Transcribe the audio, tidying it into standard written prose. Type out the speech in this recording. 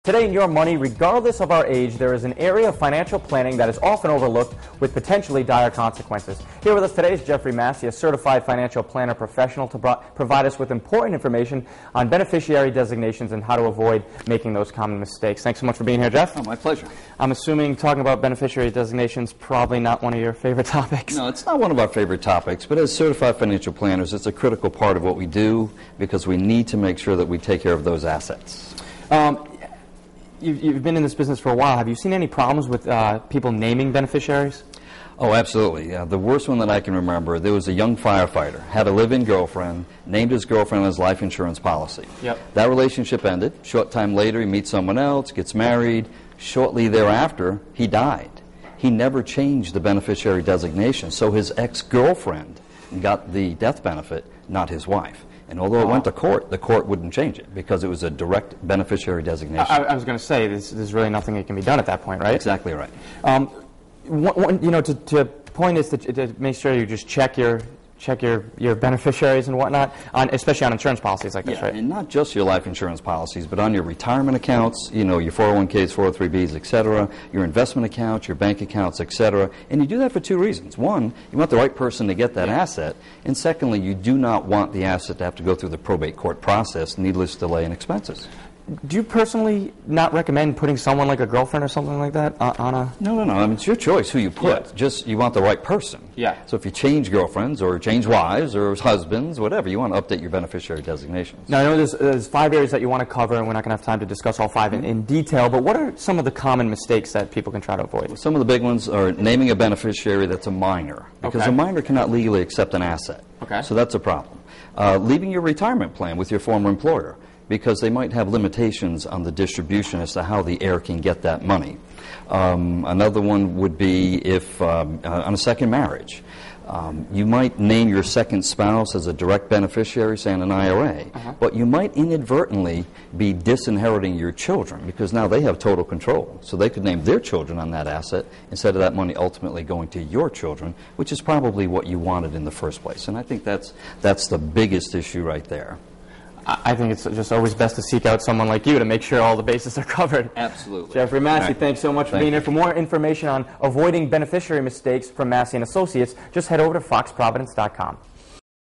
Today in Your Money, regardless of our age, there is an area of financial planning that is often overlooked with potentially dire consequences. Here with us today is Jeffrey Massey, a certified financial planner professional, to provide us with important information on beneficiary designations and how to avoid making those common mistakes. Thanks so much for being here, Jeff. Oh, my pleasure. I'm assuming talking about beneficiary designations probably not one of your favorite topics. No, it's not one of our favorite topics, but as certified financial planners, it's a critical part of what we do because we need to make sure that we take care of those assets. You've been in this business for a while. Have you seen any problems with people naming beneficiaries? Oh, absolutely. The worst one that I can remember, there was a young firefighter, had a live-in girlfriend, named his girlfriend on his life insurance policy. Yep. That relationship ended. Short time later, he meets someone else, gets married. Shortly thereafter, he died. He never changed the beneficiary designation, so his ex-girlfriend got the death benefit, not his wife. And although it went to court, the court wouldn't change it because it was a direct beneficiary designation. I was going to say, there's really nothing that can be done at that point, right? Exactly right. To point is to make sure you just check your beneficiaries and whatnot, especially on insurance policies like this, right? And not just your life insurance policies, but on your retirement accounts, your 401ks, 403bs, etc., your investment accounts, your bank accounts, etc. And you do that for two reasons. One, you want the right person to get that asset, and secondly, you do not want the asset to have to go through the probate court process, needless delay and expenses. Do you personally not recommend putting someone like a girlfriend or something like that on a... No. I mean, it's your choice who you put. Yeah. Just you want the right person. Yeah. So if you change girlfriends or change wives or husbands, whatever, you want to update your beneficiary designations. Now, I know there's 5 areas that you want to cover, and we're not going to have time to discuss all 5 in detail, but what are some of the common mistakes that people can try to avoid? Some of the big ones are naming a beneficiary that's a minor, because Okay. a minor cannot legally accept an asset. Okay. So that's a problem. Leaving your retirement plan with your former employer, because they might have limitations on the distribution as to how the heir can get that money. Another one would be if on a second marriage. You might name your second spouse as a direct beneficiary, say in an IRA, but you might inadvertently be disinheriting your children because now they have total control. So they could name their children on that asset instead of that money ultimately going to your children, which is probably what you wanted in the first place. And I think that's the biggest issue right there. I think it's just always best to seek out someone like you to make sure all the bases are covered. Absolutely. Jeffrey Massey, Right. Thanks so much for being here. For more information on avoiding beneficiary mistakes from Massey & Associates, just head over to foxprovidence.com.